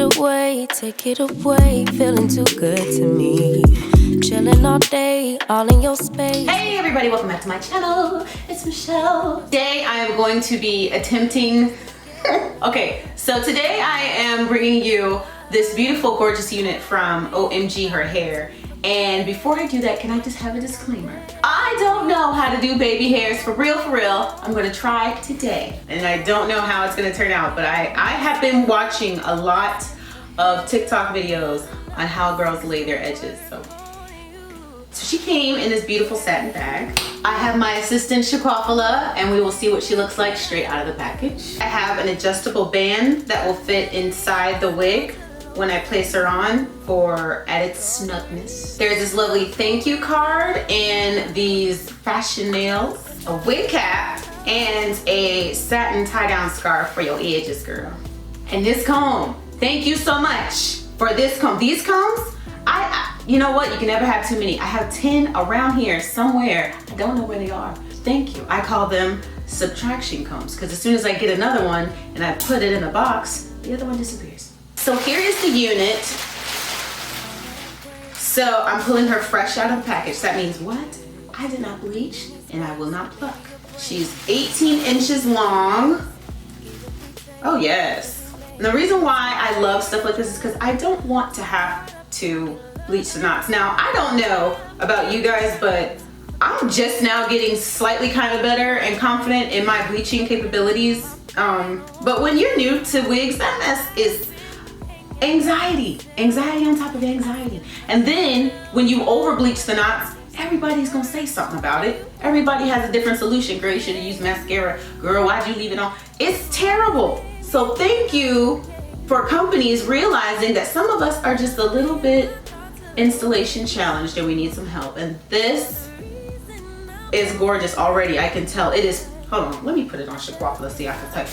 take it away. Feeling too good to me. Chilling all day, all in your space. Hey everybody, welcome back to my channel. It's Michelle. Today I am going to be attempting okay, so today I am bringing you this beautiful, gorgeous unit from OMGHerHair. And before I do that, can I just have a disclaimer? I don't know how to do baby hairs for real, for real. I'm gonna try today. And I don't know how it's gonna turn out, but I have been watching a lot of TikTok videos on how girls lay their edges. So she came in this beautiful satin bag. I have my assistant 𝐒𝐿𝐿, and we will see what she looks like straight out of the package. I have an adjustable band that will fit inside the wig when I place her on for added snugness. There's this lovely thank you card and these fashion nails, a wig cap, and a satin tie-down scarf for your edges, girl. And this comb. Thank you so much for this comb. These combs, you know what? You can never have too many. I have 10 around here somewhere. I don't know where they are. Thank you. I call them subtraction combs because as soon as I get another one and I put it in the box, the other one disappears. So here is the unit. So I'm pulling her fresh out of the package. That means what? I did not bleach and I will not pluck. She's 18 inches long. Oh yes. And the reason why I love stuff like this is because I don't want to have to bleach the knots. Now, I don't know about you guys, but I'm just now getting slightly kind of better and confident in my bleaching capabilities. But when you're new to wigs, that mess is anxiety on top of anxiety. And then when you over bleach the knots, everybody's gonna say something about it. Everybody has a different solution. Girl, you should have used mascara. Girl, why'd you leave it on? It's terrible. So thank you for companies realizing that some of us are just a little bit installation challenged and we need some help. And this is gorgeous already. I can tell it is. Hold on, let me put it on 𝐒𝐿𝐿. Let's see, I can touch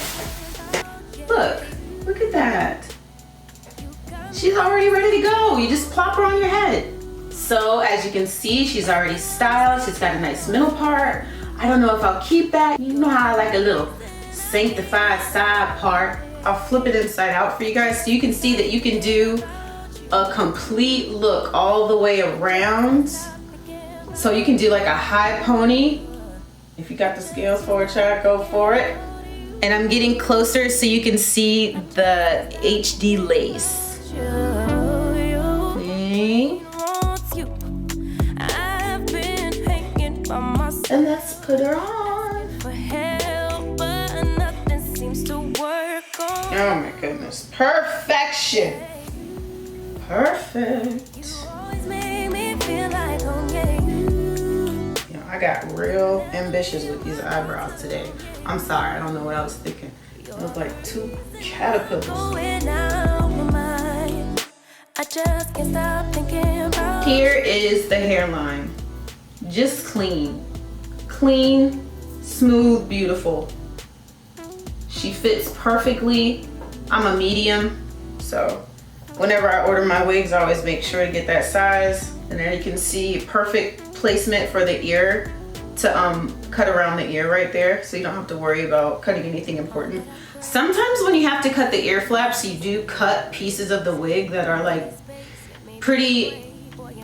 it. Look at that. She's already ready to go. You just plop her on your head. So as you can see, she's already styled. She's got a nice middle part. I don't know if I'll keep that. You know how I like a little sanctified side part. I'll flip it inside out for you guys so you can see that you can do a complete look all the way around. So you can do like a high pony. If you got the scales for it, child, go for it. And I'm getting closer so you can see the HD lace. Okay. And let's put her on. Oh my goodness, perfection. Perfect. You know, I got real ambitious with these eyebrows today. I'm sorry, I don't know what I was thinking. It looked like two caterpillars. Here is the hairline. Just clean. Clean, smooth, beautiful. She fits perfectly. I'm a medium, so whenever I order my wigs, I always make sure to get that size. And there you can see perfect placement for the ear to cut around the ear right there, so you don't have to worry about cutting anything important. Sometimes when you have to cut the ear flaps, you do cut pieces of the wig that are like pretty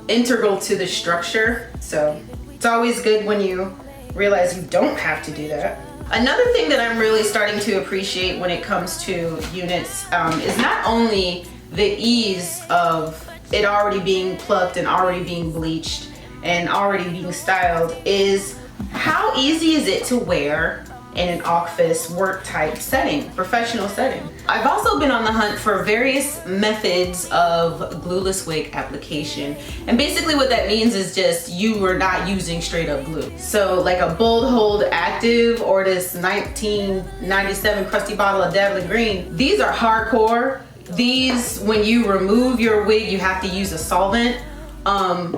integral to the structure. So it's always good when you realize you don't have to do that. Another thing that I'm really starting to appreciate when it comes to units is not only the ease of it already being plucked and already being bleached and already being styled, is how easy is it to wear in an office work type setting, professional setting. I've also been on the hunt for various methods of glueless wig application. And basically what that means is just you are not using straight up glue. So like a Bold Hold Active or this 1997 crusty bottle of Dabbling Green, these are hardcore. These, when you remove your wig, you have to use a solvent.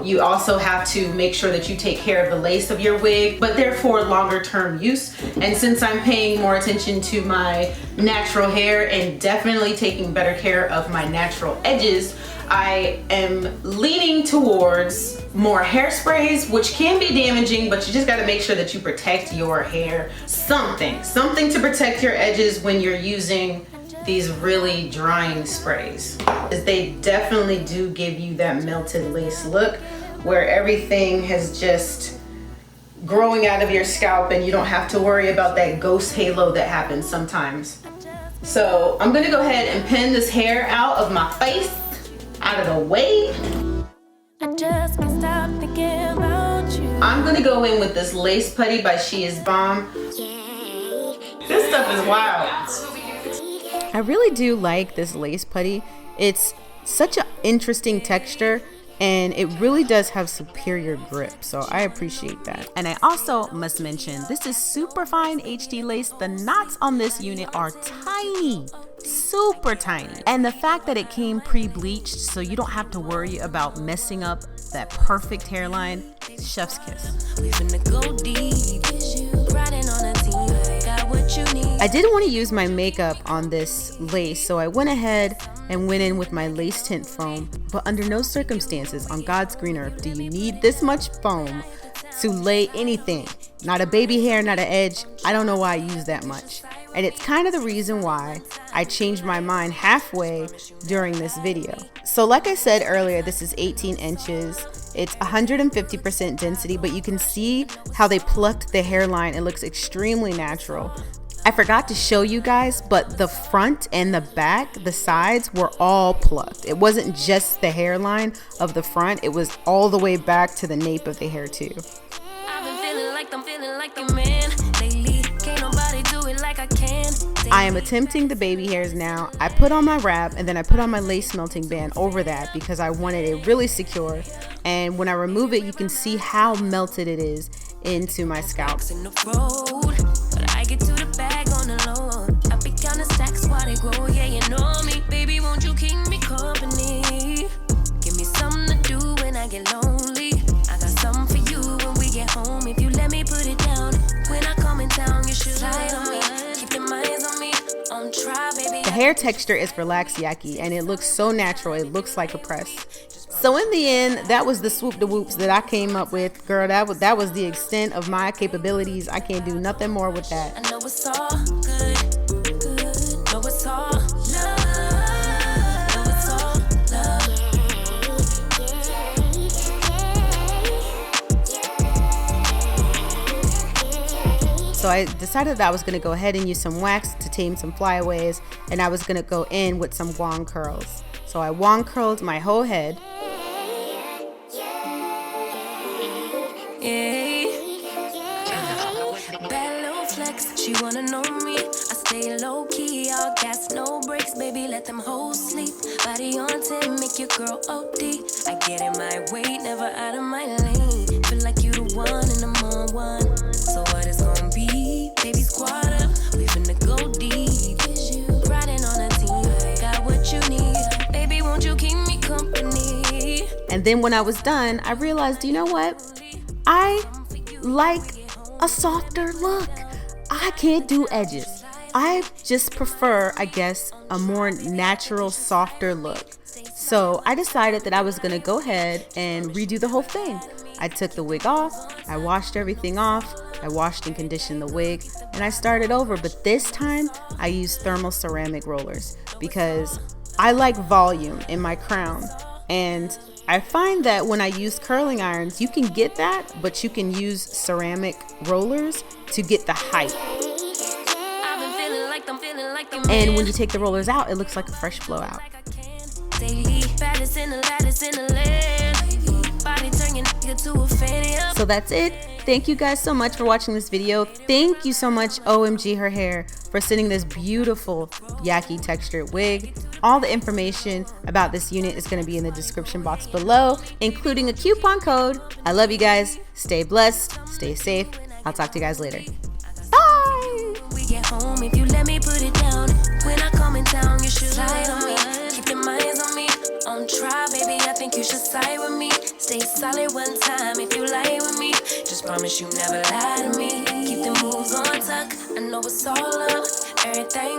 You also have to make sure that you take care of the lace of your wig, but they're for longer term use. And since I'm paying more attention to my natural hair and definitely taking better care of my natural edges, I am leaning towards more hairsprays, which can be damaging, but you just got to make sure that you protect your hair. Something to protect your edges when you're using these really drying sprays. They definitely do give you that melted lace look where everything has just growing out of your scalp and you don't have to worry about that ghost halo that happens sometimes. So I'm gonna go ahead and pin this hair out of my face, out of the way. I just can't stop thinking about you. I'm gonna go in with this lace putty by 𝐒𝐏𝐑𝐈𝐍𝐆. This stuff is wild. I really do like this lace putty. It's such an interesting texture and it really does have superior grip, so I appreciate that. And I also must mention, this is super fine HD lace. The knots on this unit are tiny, super tiny. And the fact that it came pre-bleached, so you don't have to worry about messing up that perfect hairline, chef's kiss. We finna go deep. Riding on a team. Got what you need. I didn't want to use my makeup on this lace, so I went ahead and went in with my lace tint foam, but under no circumstances on God's green earth do you need this much foam to lay anything. Not a baby hair, not an edge. I don't know why I use that much. And it's kind of the reason why I changed my mind halfway during this video. So like I said earlier, this is 18 inches. It's 150% density, but you can see how they plucked the hairline. It looks extremely natural. I forgot to show you guys, but the front and the back, the sides were all plucked. It wasn't just the hairline of the front, it was all the way back to the nape of the hair too. I've been feeling like I'm feeling like a man. Lately, can't nobody do it like I can. I am attempting the baby hairs now. I put on my wrap and then I put on my lace melting band over that because I wanted it really secure. And when I remove it, you can see how melted it is into my scalp. In the road, but I get to the bag on the low. I be counting stacks while they grow. Yeah, you know me, baby. Won't you keep me company? Give me something to do when I get lonely. I got something for you when we get home. If you let me put it down, when I come in town, you should slide on me. Keep your minds on me. On try, baby. The hair texture is relaxed Yaki and it looks so natural. It looks like a press. So in the end, that was the swoop de whoops that I came up with. Girl, that was the extent of my capabilities. I can't do nothing more with that. I know it's all good, good. Know it's all love. Know it's all love. So I decided that I was going to go ahead and use some wax to tame some flyaways, and I was going to go in with some wand curls. So I wand curled my whole head. Bad little flex, she wanna know me. I stay low key, all gas, no brakes, baby. Let them hoes sleep. Body on 10, make your girl OD. I get in my way, never out of my lane. Feel like you the one and I'm on one. So what it's gonna be? Baby, squad up, we finna go deep. Riding on a team, got what you need. Baby, won't you keep me company? And then when I was done, I realized, you know what? I like a softer look. I can't do edges. I just prefer, I guess, a more natural, softer look. So I decided that I was gonna go ahead and redo the whole thing. I took the wig off, I washed everything off, I washed and conditioned the wig, and I started over. But this time, I used thermal ceramic rollers because I like volume in my crown. And I find that when I use curling irons, you can get that, but you can use ceramic rollers to get the height. And when you take the rollers out, it looks like a fresh blowout. So that's it. Thank you guys so much for watching this video. Thank you so much OMGHerHair for sending this beautiful Yaki textured wig. All the information about this unit is going to be in the description box below, including a coupon code. I love you guys. Stay blessed. Stay safe. I'll talk to you guys later. Bye! We get home if you let me put it down. When I come in town, you should slide on me. Keep your minds on me. On try, baby, I think you should side with me. Stay solid one time if you lie with me. Just promise you never lie to me. Keep the moves on tuck. I know it's all love. Everything